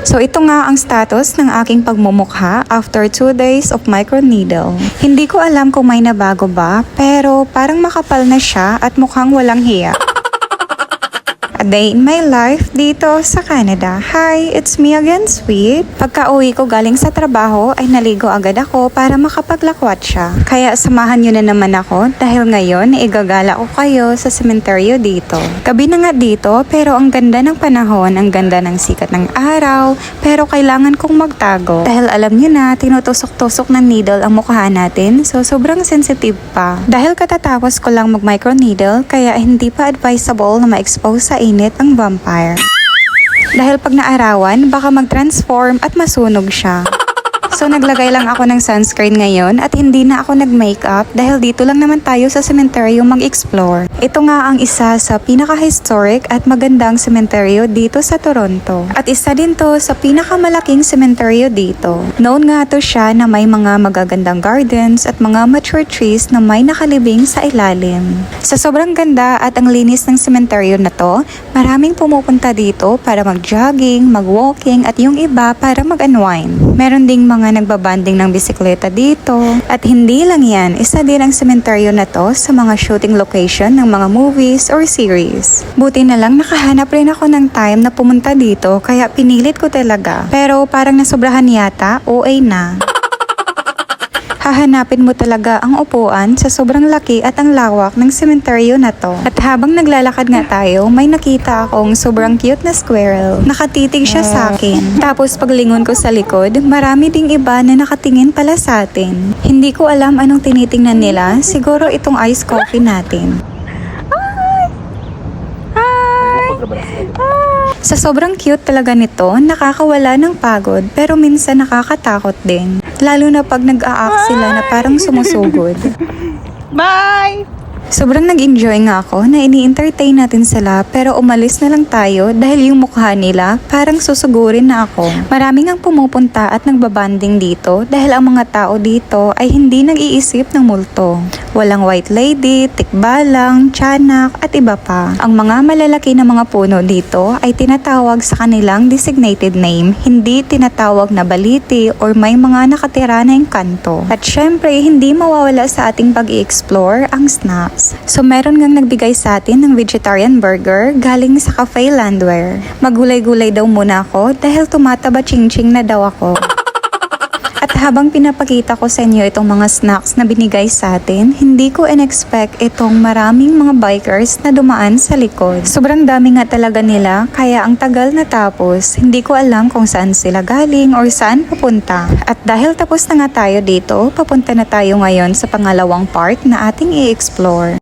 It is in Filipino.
So ito nga ang status ng aking pagmumukha after 2 days of microneedle. Hindi ko alam kung may nabago ba, pero parang makapal na siya at mukhang walang hiya. A day in my life dito sa Canada. Hi, it's me again, sweet. Pagka-uwi ko galing sa trabaho ay naligo agad ako para makapaglakwat siya. Kaya samahan nyo na naman ako dahil ngayon igagala ko kayo sa sementeryo dito. Gabi na nga dito pero ang ganda ng panahon, ang ganda ng sikat ng araw, pero kailangan kong magtago. Dahil alam nyo na, tinutusok-tusok ng needle ang mukha natin, so sobrang sensitive pa. Dahil katatapos ko lang mag-microneedle, kaya hindi pa advisable na ma-expose sa init ang vampire. Dahil pag naarawan, baka mag-transform at masunog siya. So naglagay lang ako ng sunscreen ngayon at hindi na ako nag-makeup dahil dito lang naman tayo sa sementeryo mag-explore. Ito nga ang isa sa pinaka-historic at magandang sementeryo dito sa Toronto. At isa din to sa pinakamalaking sementeryo dito. Known nga to siya na may mga magagandang gardens at mga mature trees na may nakalibing sa ilalim. Sa sobrang ganda at ang linis ng sementeryo na to, maraming pumupunta dito para mag-jogging, mag-walking at yung iba para mag-unwind. Meron ding mga nagbabanding ng bisikleta dito. At hindi lang yan, isa din ang sementeryo na to sa mga shooting location ng mga movies or series. Buti na lang nakahanap rin ako ng time na pumunta dito kaya pinilit ko talaga. Pero parang nasobrahan yata, OA na. Hahanapin mo talaga ang upuan sa sobrang laki at ang lawak ng sementeryo na to. At habang naglalakad nga tayo, may nakita akong sobrang cute na squirrel. Nakatitig siya sa akin. Tapos paglingon ko sa likod, marami ding iba na nakatingin pala sa atin. Hindi ko alam anong tinitingnan nila, siguro itong iced coffee natin. Sa sobrang cute talaga nito, nakakawala ng pagod pero minsan nakakatakot din. Lalo na pag nag-a-act sila na parang sumusugod. Bye! Sobrang nag-enjoy nga ako na ini-entertain natin sila pero umalis na lang tayo dahil yung mukha nila parang susugurin na ako. Maraming ang pumupunta at nagbabanding dito dahil ang mga tao dito ay hindi nag-iisip ng multo. Walang white lady, tikbalang, tiyanak at iba pa. Ang mga malalaki na mga puno dito ay tinatawag sa kanilang designated name, hindi tinatawag na baliti or may mga nakatira na engkanto. At syempre, hindi mawawala sa ating pag-i-explore ang snacks. So meron ngang nagbigay sa atin ng vegetarian burger galing sa Cafe Landwehr. Magulay-gulay daw muna ako dahil tumataba ching-ching na daw ako. At habang pinapakita ko sa inyo itong mga snacks na binigay sa atin, hindi ko in-expect itong maraming mga bikers na dumaan sa likod. Sobrang dami nga talaga nila, kaya ang tagal na tapos, hindi ko alam kung saan sila galing or saan pupunta. At dahil tapos na nga tayo dito, papunta na tayo ngayon sa pangalawang part na ating i-explore.